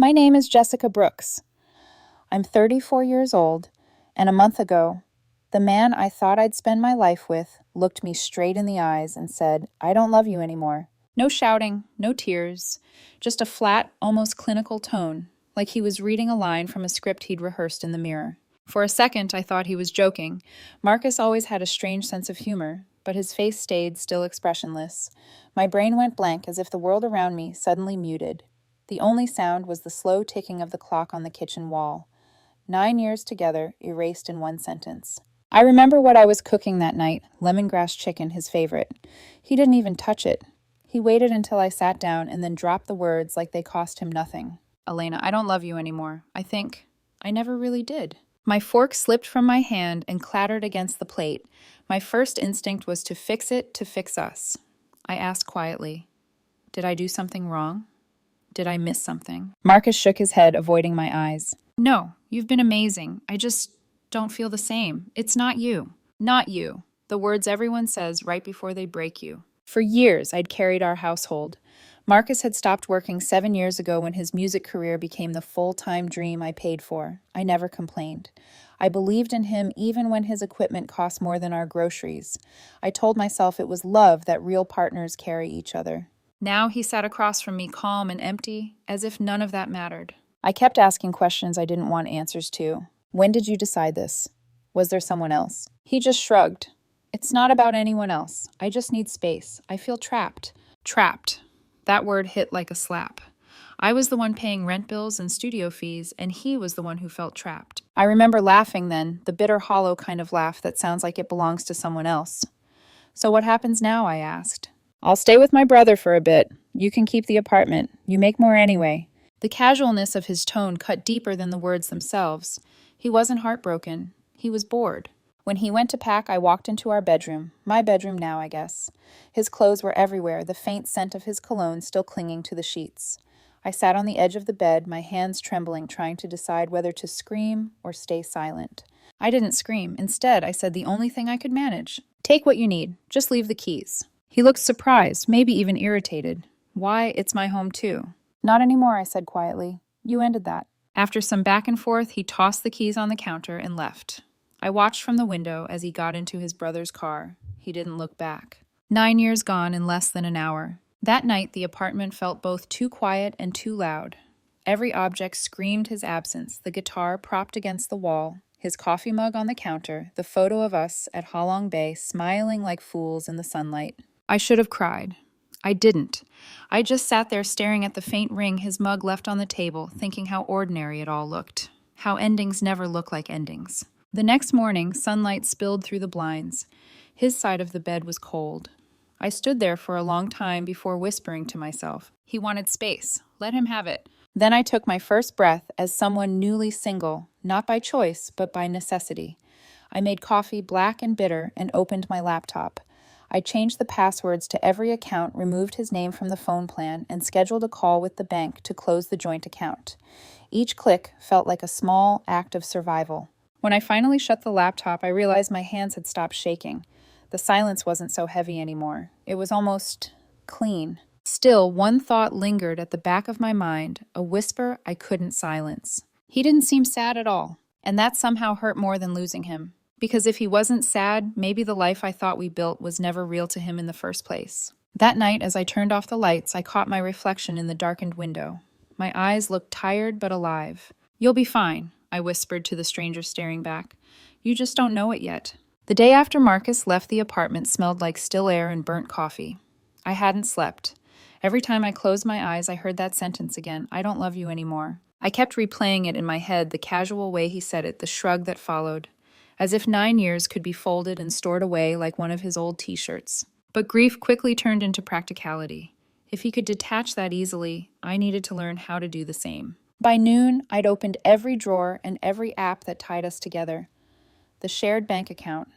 My name is Jessica Brooks. I'm 34 years old, and a month ago, the man I thought I'd spend my life with looked me straight in the eyes and said, "I don't love you anymore." No shouting, no tears, just a flat, almost clinical tone, like he was reading a line from a script he'd rehearsed in the mirror. For a second, I thought he was joking. Marcus always had a strange sense of humor, but his face stayed still expressionless. My brain went blank as if the world around me suddenly muted. The only sound was the slow ticking of the clock on the kitchen wall. 9 years together, erased in one sentence. I remember what I was cooking that night, lemongrass chicken, his favorite. He didn't even touch it. He waited until I sat down and then dropped the words like they cost him nothing. "Elena, I don't love you anymore. I think I never really did." My fork slipped from my hand and clattered against the plate. My first instinct was to fix it to fix us. I asked quietly, "Did I do something wrong? Did I miss something?" Marcus shook his head, avoiding my eyes. "No, you've been amazing. I just don't feel the same. It's not you. Not you." The words everyone says right before they break you. For years, I'd carried our household. Marcus had stopped working 7 years ago when his music career became the full-time dream I paid for. I never complained. I believed in him even when his equipment cost more than our groceries. I told myself it was love that real partners carry each other. Now he sat across from me, calm and empty, as if none of that mattered. I kept asking questions I didn't want answers to. "When did you decide this? Was there someone else?" He just shrugged. "It's not about anyone else. I just need space. I feel trapped." Trapped. That word hit like a slap. I was the one paying rent bills and studio fees, and he was the one who felt trapped. I remember laughing then, the bitter, hollow kind of laugh that sounds like it belongs to someone else. "So what happens now?" I asked. "I'll stay with my brother for a bit. You can keep the apartment. You make more anyway." The casualness of his tone cut deeper than the words themselves. He wasn't heartbroken. He was bored. When he went to pack, I walked into our bedroom. My bedroom now, I guess. His clothes were everywhere, the faint scent of his cologne still clinging to the sheets. I sat on the edge of the bed, my hands trembling, trying to decide whether to scream or stay silent. I didn't scream. Instead, I said the only thing I could manage. "Take what you need. Just leave the keys." He looked surprised, maybe even irritated. "Why, it's my home too." "Not anymore," I said quietly. "You ended that." After some back and forth, he tossed the keys on the counter and left. I watched from the window as he got into his brother's car. He didn't look back. 9 years gone in less than an hour. That night, the apartment felt both too quiet and too loud. Every object screamed his absence, the guitar propped against the wall, his coffee mug on the counter, the photo of us at Halong Bay smiling like fools in the sunlight. I should have cried. I didn't. I just sat there staring at the faint ring his mug left on the table, thinking how ordinary it all looked. How endings never look like endings. The next morning, sunlight spilled through the blinds. His side of the bed was cold. I stood there for a long time before whispering to myself. He wanted space. Let him have it. Then I took my first breath as someone newly single, not by choice, but by necessity. I made coffee black and bitter and opened my laptop. I changed the passwords to every account, removed his name from the phone plan, and scheduled a call with the bank to close the joint account. Each click felt like a small act of survival. When I finally shut the laptop, I realized my hands had stopped shaking. The silence wasn't so heavy anymore. It was almost clean. Still, one thought lingered at the back of my mind, a whisper I couldn't silence. He didn't seem sad at all, and that somehow hurt more than losing him. Because if he wasn't sad, maybe the life I thought we built was never real to him in the first place. That night, as I turned off the lights, I caught my reflection in the darkened window. My eyes looked tired but alive. "You'll be fine," I whispered to the stranger staring back. "You just don't know it yet." The day after Marcus left, the apartment smelled like still air and burnt coffee. I hadn't slept. Every time I closed my eyes, I heard that sentence again, "I don't love you anymore." I kept replaying it in my head, the casual way he said it, the shrug that followed. As if 9 years could be folded and stored away like one of his old t-shirts. But grief quickly turned into practicality. If he could detach that easily, I needed to learn how to do the same. By noon, I'd opened every drawer and every app that tied us together. The shared bank account,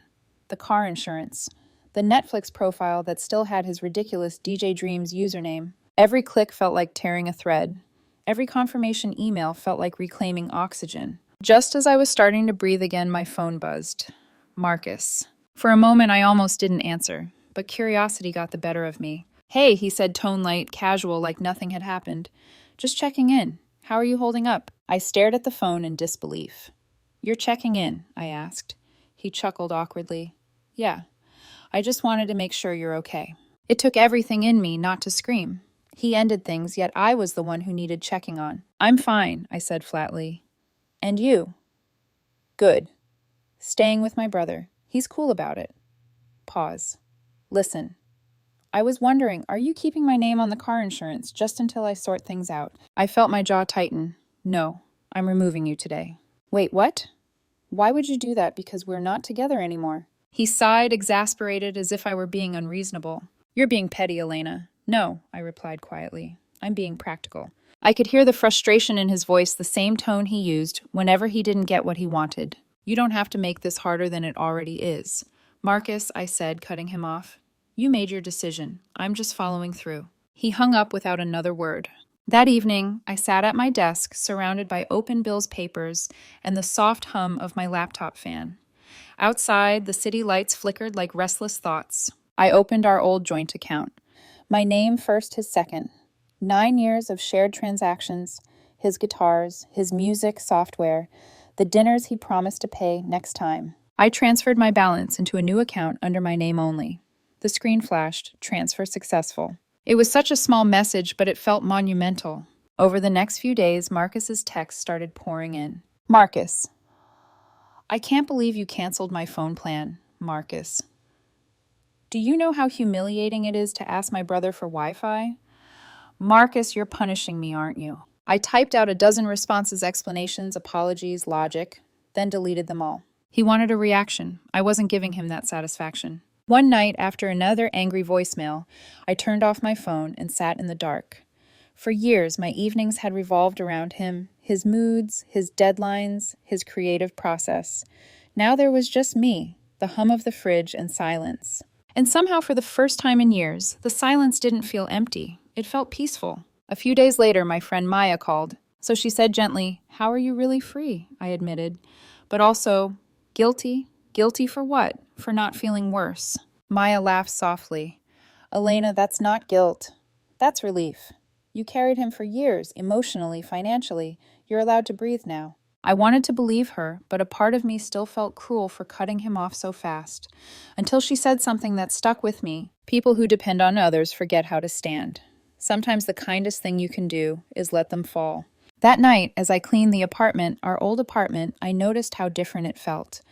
the car insurance, the Netflix profile that still had his ridiculous DJ Dreams username. Every click felt like tearing a thread. Every confirmation email felt like reclaiming oxygen. Just as I was starting to breathe again, my phone buzzed. Marcus. For a moment, I almost didn't answer, but curiosity got the better of me. "Hey," he said, tone light, casual, like nothing had happened. "Just checking in. How are you holding up? I stared at the phone in disbelief. You're checking in, I asked. He chuckled awkwardly. Yeah, I just wanted to make sure you're okay. It took everything in me not to scream. He ended things, yet I was the one who needed checking on. I'm fine, I said flatly. And you? Good. Staying with my brother. He's cool about it. Pause. Listen. I was wondering, are you keeping my name on the car insurance just until I sort things out? I felt my jaw tighten. No, I'm removing you today. Wait, what? Why would you do that? Because we're not together anymore. He sighed, exasperated, as if I were being unreasonable. You're being petty, Elena. No, I replied quietly. I'm being practical. I could hear the frustration in his voice, the same tone he used whenever he didn't get what he wanted. You don't have to make this harder than it already is. Marcus, I said, cutting him off. You made your decision. I'm just following through. He hung up without another word. That evening, I sat at my desk, surrounded by open Bill's papers and the soft hum of my laptop fan. Outside, the city lights flickered like restless thoughts. I opened our old joint account. My name first, his second. 9 years of shared transactions, his guitars, his music software, the dinners he promised to pay next time. I transferred my balance into a new account under my name only. The screen flashed, transfer successful. It was such a small message, but it felt monumental. Over the next few days, Marcus's texts started pouring in. Marcus. I can't believe you canceled my phone plan, Marcus. Do you know how humiliating it is to ask my brother for Wi-Fi? Marcus, you're punishing me, aren't you? I typed out a dozen responses, explanations, apologies, logic, then deleted them all. He wanted a reaction. I wasn't giving him that satisfaction. One night, after another angry voicemail, I turned off my phone and sat in the dark. For years, my evenings had revolved around him, his moods, his deadlines, his creative process. Now there was just me, the hum of the fridge, and silence. And somehow, for the first time in years, the silence didn't feel empty. It felt peaceful. A few days later, my friend Maya called. So she said gently, "How are you really free?" I admitted. But also, guilty? Guilty for what? For not feeling worse. Maya laughed softly. Elena, that's not guilt. That's relief. You carried him for years, emotionally, financially. You're allowed to breathe now. I wanted to believe her, but a part of me still felt cruel for cutting him off so fast. Until she said something that stuck with me. People who depend on others forget how to stand. Sometimes the kindest thing you can do is let them fall. That night, as I cleaned the apartment, our old apartment, I noticed how different it felt.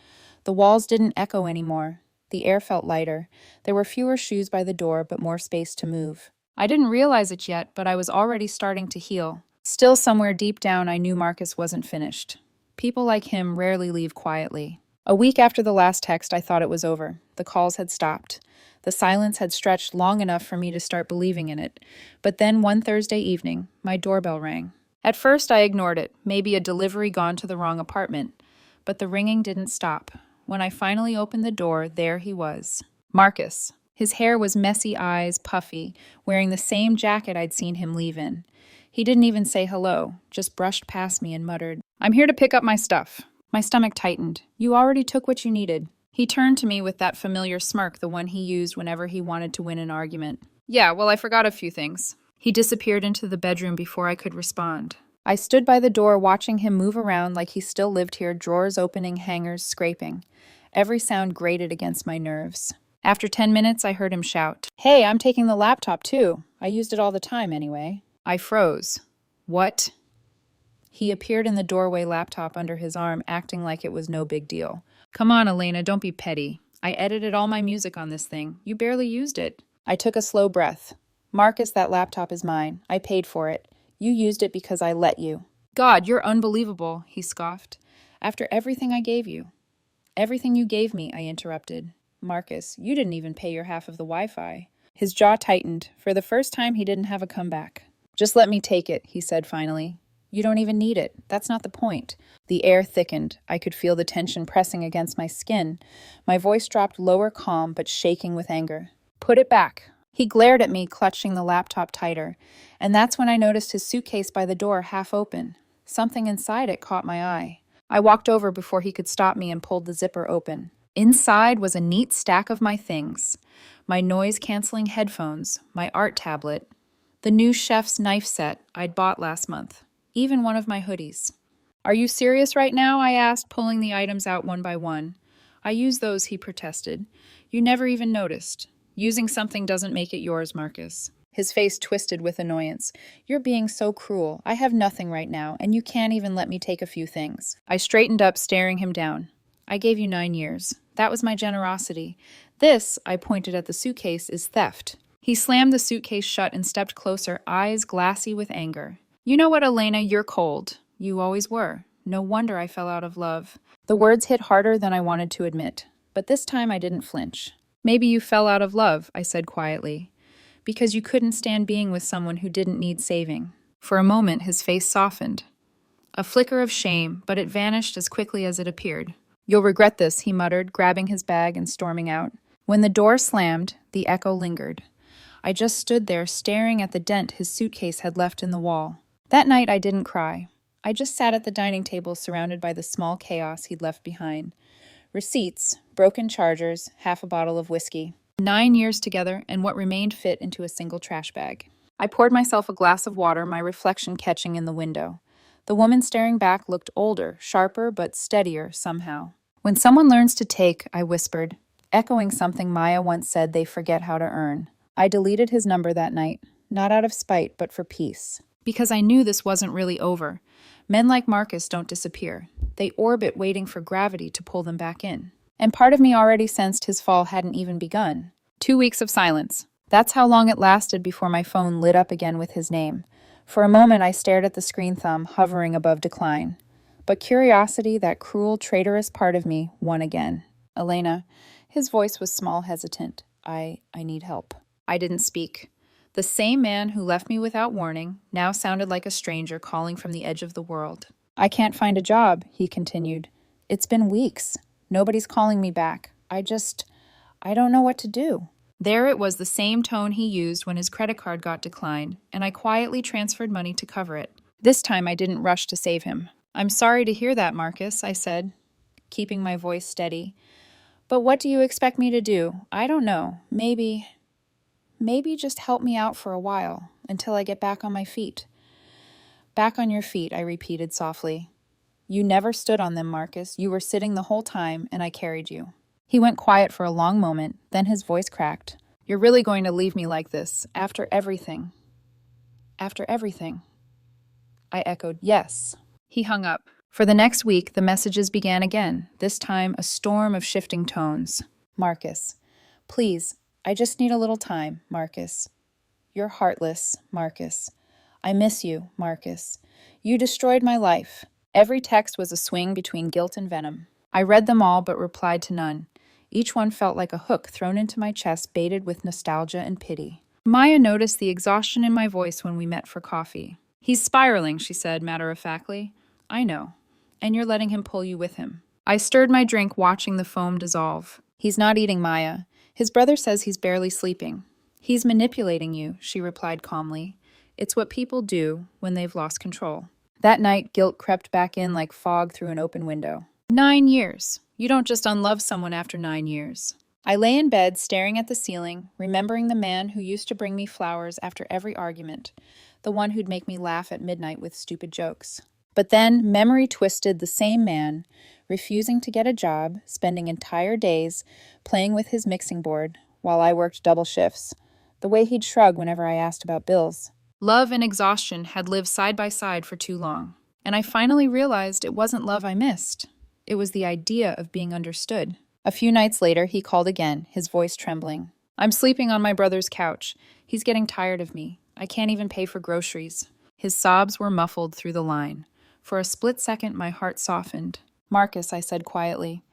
The walls didn't echo anymore. The air felt lighter. There were fewer shoes by the door, but more space to move. I didn't realize it yet, but I was already starting to heal. Still, somewhere deep down, I knew Marcus wasn't finished. People like him rarely leave quietly. A week after the last text, I thought it was over. The calls had stopped. The silence had stretched long enough for me to start believing in it. But then one Thursday evening, my doorbell rang. At first, I ignored it, maybe a delivery gone to the wrong apartment. But the ringing didn't stop. When I finally opened the door, there he was. Marcus. His hair was messy, eyes puffy, wearing the same jacket I'd seen him leave in. He didn't even say hello, just brushed past me and muttered, "I'm here to pick up my stuff." My stomach tightened. "You already took what you needed." He turned to me with that familiar smirk, the one he used whenever he wanted to win an argument. "Yeah, well, I forgot a few things." He disappeared into the bedroom before I could respond. I stood by the door watching him move around like he still lived here, drawers opening, hangers scraping. Every sound grated against my nerves. After 10 minutes, I heard him shout, "Hey, I'm taking the laptop too. I used it all the time anyway." I froze. What? He appeared in the doorway, laptop under his arm, acting like it was no big deal. "Come on, Elena, don't be petty. I edited all my music on this thing. You barely used it." I took a slow breath. "Marcus, that laptop is mine. I paid for it. You used it because I let you." "God, you're unbelievable," he scoffed. "After everything I gave you." "Everything you gave me," I interrupted. "Marcus, you didn't even pay your half of the Wi-Fi." His jaw tightened. For the first time, he didn't have a comeback. "Just let me take it," he said finally. "You don't even need it. That's not the point." The air thickened. I could feel the tension pressing against my skin. My voice dropped lower, calm, but shaking with anger. "Put it back." He glared at me, clutching the laptop tighter. And that's when I noticed his suitcase by the door half open. Something inside it caught my eye. I walked over before he could stop me and pulled the zipper open. Inside was a neat stack of my things. My noise-canceling headphones, my art tablet, the new chef's knife set I'd bought last month. even one of my hoodies. Are you serious right now? I asked, pulling the items out one by one. I use those, he protested. You never even noticed. Using something doesn't make it yours, Marcus. His face twisted with annoyance. You're being so cruel. I have nothing right now, and you can't even let me take a few things. I straightened up, staring him down. I gave you 9 years. That was my generosity. This, I pointed at the suitcase, is theft. He slammed the suitcase shut and stepped closer, eyes glassy with anger. You know what, Elena, you're cold. You always were. No wonder I fell out of love. The words hit harder than I wanted to admit, but this time I didn't flinch. Maybe you fell out of love, I said quietly, because you couldn't stand being with someone who didn't need saving. For a moment, his face softened. A flicker of shame, but it vanished as quickly as it appeared. You'll regret this, he muttered, grabbing his bag and storming out. When the door slammed, the echo lingered. I just stood there staring at the dent his suitcase had left in the wall. That night I didn't cry. I just sat at the dining table surrounded by the small chaos he'd left behind. Receipts, broken chargers, half a bottle of whiskey. 9 years together, and what remained fit into a single trash bag. I poured myself a glass of water, my reflection catching in the window. The woman staring back looked older, sharper, but steadier somehow. When someone learns to take, I whispered, echoing something Maya once said they forget how to earn. I deleted his number that night, not out of spite, but for peace. Because I knew this wasn't really over. Men like Marcus don't disappear. They orbit waiting for gravity to pull them back in. And part of me already sensed his fall hadn't even begun. 2 weeks of silence. That's how long it lasted before my phone lit up again with his name. For a moment I stared at the screen thumb hovering above decline. But curiosity, that cruel, traitorous part of me, won again. Elena, his voice was small, hesitant. I need help. I didn't speak. The same man who left me without warning now sounded like a stranger calling from the edge of the world. I can't find a job, he continued. It's been weeks. Nobody's calling me back. I don't know what to do. There it was, the same tone he used when his credit card got declined, and I quietly transferred money to cover it. This time I didn't rush to save him. I'm sorry to hear that, Marcus, I said, keeping my voice steady. But what do you expect me to do? I don't know. Maybe just help me out for a while, until I get back on my feet. Back on your feet, I repeated softly. You never stood on them, Marcus. You were sitting the whole time, and I carried you. He went quiet for a long moment, then his voice cracked. You're really going to leave me like this, after everything? After everything? I echoed, yes. He hung up. For the next week, the messages began again, this time a storm of shifting tones. Marcus, please, I just need a little time, Marcus. You're heartless, Marcus. I miss you, Marcus. You destroyed my life. Every text was a swing between guilt and venom. I read them all but replied to none. Each one felt like a hook thrown into my chest, baited with nostalgia and pity. Maya noticed the exhaustion in my voice when we met for coffee. He's spiraling, she said matter-of-factly. I know. And you're letting him pull you with him. I stirred my drink, watching the foam dissolve. He's not eating, Maya. His brother says he's barely sleeping. He's manipulating you, she replied calmly. It's what people do when they've lost control. That night, guilt crept back in like fog through an open window. 9 years. You don't just unlove someone after 9 years. I lay in bed, staring at the ceiling, remembering the man who used to bring me flowers after every argument, the one who'd make me laugh at midnight with stupid jokes. But then memory twisted, the same man, refusing to get a job, spending entire days playing with his mixing board while I worked double shifts, the way he'd shrug whenever I asked about bills. Love and exhaustion had lived side by side for too long, and I finally realized it wasn't love I missed. It was the idea of being understood. A few nights later, he called again, his voice trembling. I'm sleeping on my brother's couch. He's getting tired of me. I can't even pay for groceries. His sobs were muffled through the line. For a split second, my heart softened. Marcus, I said quietly,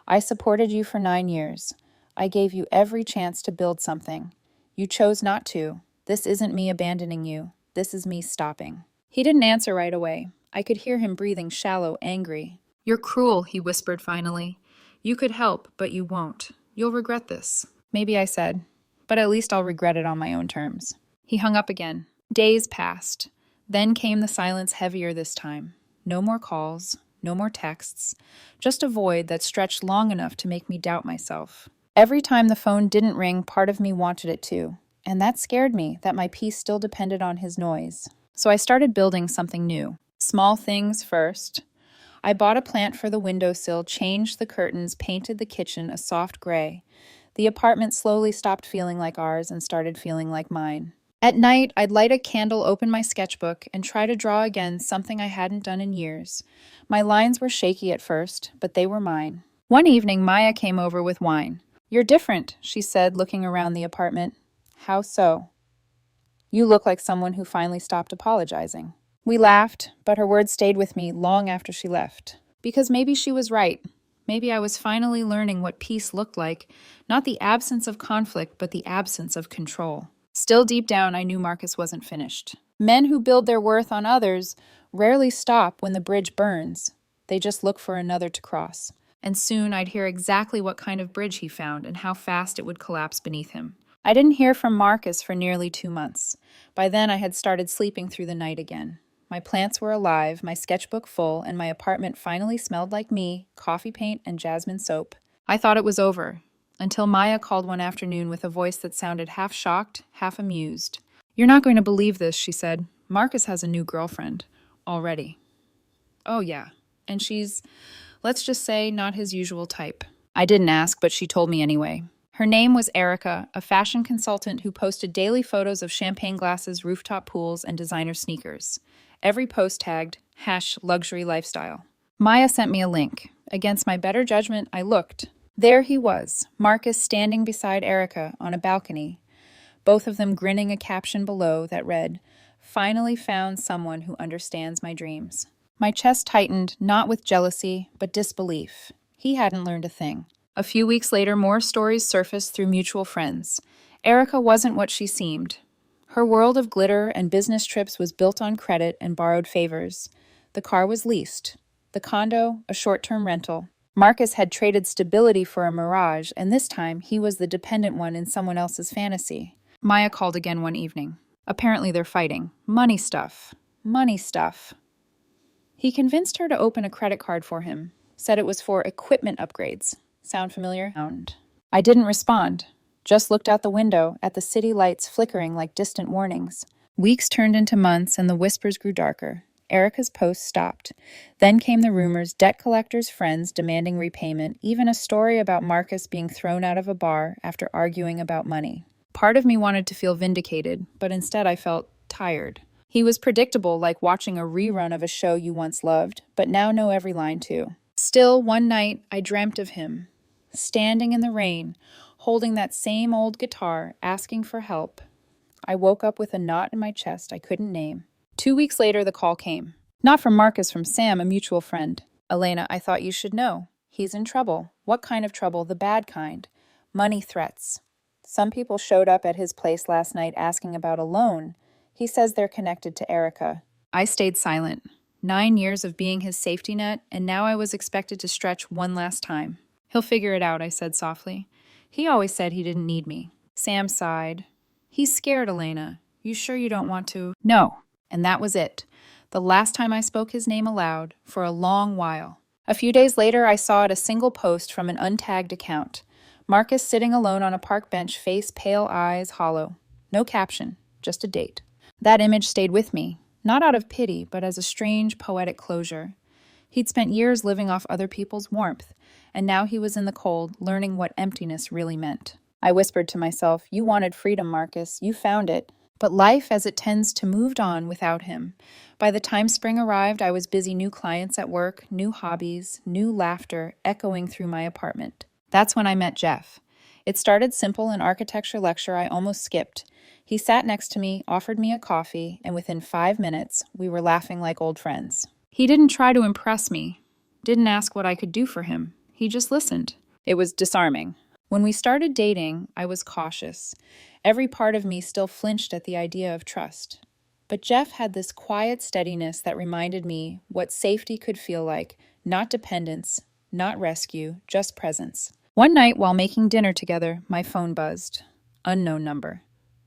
I supported you for 9 years. I gave you every chance to build something. You chose not to. This isn't me abandoning you. This is me stopping. He didn't answer right away. I could hear him breathing shallow, angry. You're cruel, he whispered finally. You could help, but you won't. You'll regret this. Maybe, I said, but at least I'll regret it on my own terms. He hung up again. Days passed. Then came the silence, heavier this time. No more calls, no more texts, just a void that stretched long enough to make me doubt myself. Every time the phone didn't ring, part of me wanted it to, and that scared me, that my peace still depended on his noise. So I started building something new. Small things first. I bought a plant for the windowsill, changed the curtains, painted the kitchen a soft gray. The apartment slowly stopped feeling like ours and started feeling like mine. At night, I'd light a candle, open my sketchbook, and try to draw again something I hadn't done in years. My lines were shaky at first, but they were mine. One evening, Maya came over with wine. "You're different," she said, looking around the apartment. "How so?" "You look like someone who finally stopped apologizing." We laughed, but her words stayed with me long after she left. Because maybe she was right. Maybe I was finally learning what peace looked like, not the absence of conflict, but the absence of control. Still deep down, I knew Marcus wasn't finished. Men who build their worth on others rarely stop when the bridge burns. They just look for another to cross. And soon I'd hear exactly what kind of bridge he found and how fast it would collapse beneath him. I didn't hear from Marcus for nearly 2 months. By then, I had started sleeping through the night again. My plants were alive, my sketchbook full, and my apartment finally smelled like me, coffee paint, and jasmine soap. I thought it was over, until Maya called one afternoon with a voice that sounded half shocked, half amused. "You're not going to believe this," she said. "Marcus has a new girlfriend. Already." "Oh, yeah. And she's, let's just say, not his usual type." I didn't ask, but she told me anyway. Her name was Erica, a fashion consultant who posted daily photos of champagne glasses, rooftop pools, and designer sneakers. Every post tagged #luxury lifestyle. Maya sent me a link. Against my better judgment, I looked. There he was, Marcus standing beside Erica on a balcony, both of them grinning, a caption below that read, "Finally found someone who understands my dreams." My chest tightened, not with jealousy, but disbelief. He hadn't learned a thing. A few weeks later, more stories surfaced through mutual friends. Erica wasn't what she seemed. Her world of glitter and business trips was built on credit and borrowed favors. The car was leased. The condo, a short-term rental. Marcus had traded stability for a mirage, and this time he was the dependent one in someone else's fantasy. Maya called again one evening. Apparently they're fighting. Money stuff. Money stuff. He convinced her to open a credit card for him. Said it was for equipment upgrades. Sound familiar? I didn't respond. Just looked out the window at the city lights flickering like distant warnings. Weeks turned into months and the whispers grew darker. Erica's post stopped. Then came the rumors, debt collectors' friends demanding repayment, even a story about Marcus being thrown out of a bar after arguing about money. Part of me wanted to feel vindicated, but instead I felt tired. He was predictable, like watching a rerun of a show you once loved, but now know every line too. Still, one night I dreamt of him, standing in the rain, holding that same old guitar, asking for help. I woke up with a knot in my chest I couldn't name. 2 weeks later, the call came. Not from Marcus, from Sam, a mutual friend. "Elena, I thought you should know. He's in trouble." "What kind of trouble?" "The bad kind. Money threats. Some people showed up at his place last night asking about a loan. He says they're connected to Erica." I stayed silent. 9 years of being his safety net, and now I was expected to stretch one last time. "He'll figure it out," I said softly. "He always said he didn't need me." Sam sighed. "He's scared, Elena. You sure you don't want to?" "No." And that was it. The last time I spoke his name aloud, for a long while. A few days later, I saw it, a single post from an untagged account. Marcus sitting alone on a park bench, face pale, eyes hollow. No caption, just a date. That image stayed with me, not out of pity, but as a strange, poetic closure. He'd spent years living off other people's warmth, and now he was in the cold, learning what emptiness really meant. I whispered to myself, "You wanted freedom, Marcus. You found it." But life, as it tends to, moved on without him. By the time spring arrived, I was busy, new clients at work, new hobbies, new laughter echoing through my apartment. That's when I met Jeff. It started simple, an architecture lecture I almost skipped. He sat next to me, offered me a coffee, and within 5 minutes, we were laughing like old friends. He didn't try to impress me, didn't ask what I could do for him. He just listened. It was disarming. When we started dating, I was cautious. Every part of me still flinched at the idea of trust. But Jeff had this quiet steadiness that reminded me what safety could feel like, not dependence, not rescue, just presence. One night, while making dinner together, my phone buzzed. Unknown number.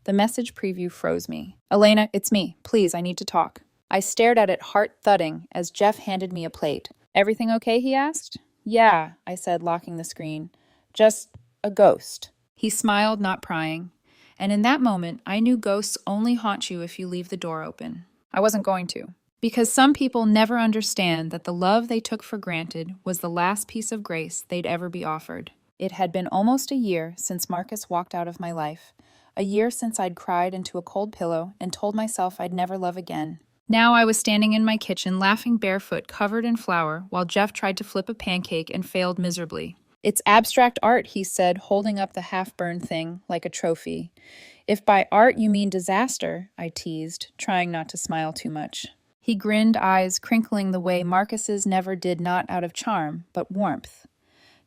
The message preview froze me. "Elena, it's me. Please, I need to talk." I stared at it, heart thudding, as Jeff handed me a plate. "Everything okay?" he asked. "Yeah," I said, locking the screen. "Just a ghost." He smiled, not prying. And in that moment, I knew ghosts only haunt you if you leave the door open. I wasn't going to. Because some people never understand that the love they took for granted was the last piece of grace they'd ever be offered. It had been almost a year since Marcus walked out of my life. A year since I'd cried into a cold pillow and told myself I'd never love again. Now I was standing in my kitchen laughing barefoot, covered in flour, while Jeff tried to flip a pancake and failed miserably. It's abstract art, he said, holding up the half-burned thing like a trophy. If by art you mean disaster, I teased, trying not to smile too much. He grinned, eyes crinkling the way Marcus's never did, not out of charm, but warmth.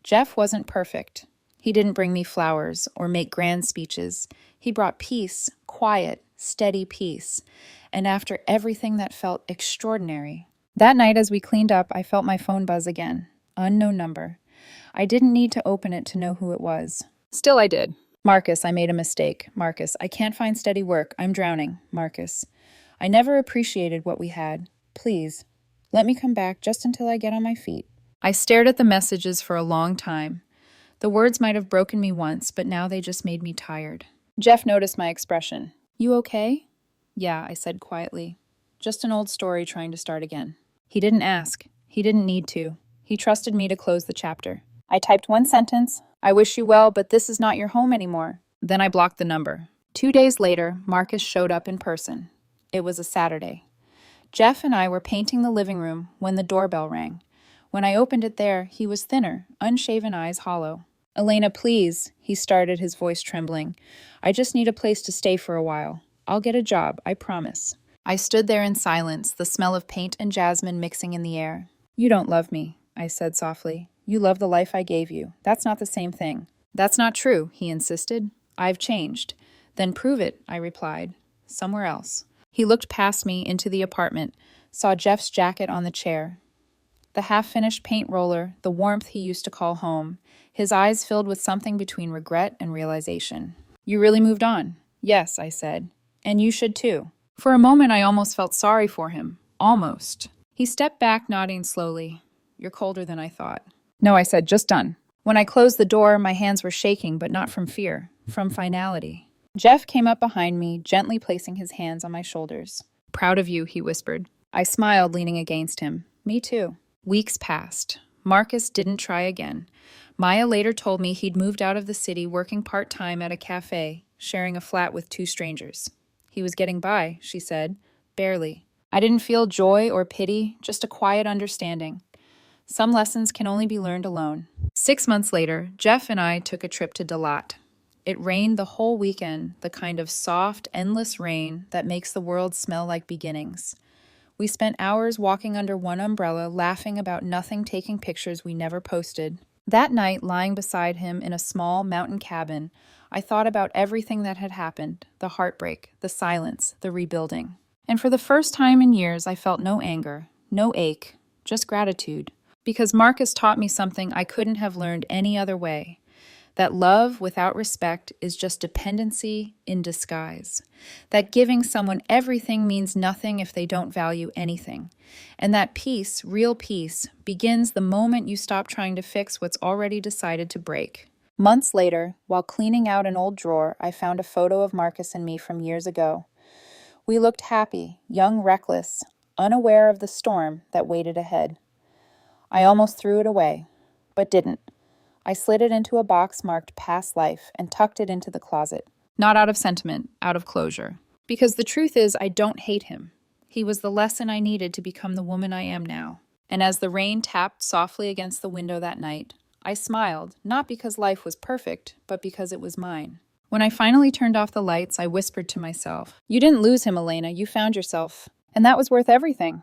Jeff wasn't perfect. He didn't bring me flowers or make grand speeches. He brought peace, quiet, steady peace, and after everything that felt extraordinary. That night as we cleaned up, I felt my phone buzz again. Unknown number. I didn't need to open it to know who it was. Still, I did. Marcus, I made a mistake. Marcus, I can't find steady work. I'm drowning. Marcus, I never appreciated what we had. Please, let me come back just until I get on my feet. I stared at the messages for a long time. The words might have broken me once, but now they just made me tired. Jeff noticed my expression. You okay? Yeah, I said quietly. Just an old story trying to start again. He didn't ask. He didn't need to. He trusted me to close the chapter. I typed one sentence. I wish you well, but this is not your home anymore. Then I blocked the number. 2 days later, Marcus showed up in person. It was a Saturday. Jeff and I were painting the living room when the doorbell rang. When I opened it there, he was thinner, unshaven, eyes hollow. Elena, please, he started, his voice trembling. I just need a place to stay for a while. I'll get a job, I promise. I stood there in silence, the smell of paint and jasmine mixing in the air. You don't love me, I said softly. You love the life I gave you. That's not the same thing. That's not true, he insisted. I've changed. Then prove it, I replied. Somewhere else. He looked past me into the apartment, saw Jeff's jacket on the chair, the half-finished paint roller, the warmth he used to call home. His eyes filled with something between regret and realization. You really moved on? Yes, I said. And you should too. For a moment, I almost felt sorry for him. Almost. He stepped back, nodding slowly. You're colder than I thought. No, I said, just done. When I closed the door, my hands were shaking, but not from fear, from finality. Jeff came up behind me, gently placing his hands on my shoulders. Proud of you, he whispered. I smiled, leaning against him. Me too. Weeks passed. Marcus didn't try again. Maya later told me he'd moved out of the city, working part-time at a cafe, sharing a flat with 2 strangers. He was getting by, she said. Barely. I didn't feel joy or pity, just a quiet understanding. Some lessons can only be learned alone. 6 months later, Jeff and I took a trip to Dalat. It rained the whole weekend, the kind of soft, endless rain that makes the world smell like beginnings. We spent hours walking under one umbrella, laughing about nothing, taking pictures we never posted. That night, lying beside him in a small mountain cabin, I thought about everything that had happened, the heartbreak, the silence, the rebuilding. And for the first time in years, I felt no anger, no ache, just gratitude. Because Marcus taught me something I couldn't have learned any other way. That love without respect is just dependency in disguise. That giving someone everything means nothing if they don't value anything. And that peace, real peace, begins the moment you stop trying to fix what's already decided to break. Months later, while cleaning out an old drawer, I found a photo of Marcus and me from years ago. We looked happy, young, reckless, unaware of the storm that waited ahead. I almost threw it away, but didn't. I slid it into a box marked Past Life and tucked it into the closet. Not out of sentiment, out of closure. Because the truth is, I don't hate him. He was the lesson I needed to become the woman I am now. And as the rain tapped softly against the window that night, I smiled, not because life was perfect, but because it was mine. When I finally turned off the lights, I whispered to myself, You didn't lose him, Elena. You found yourself. And that was worth everything.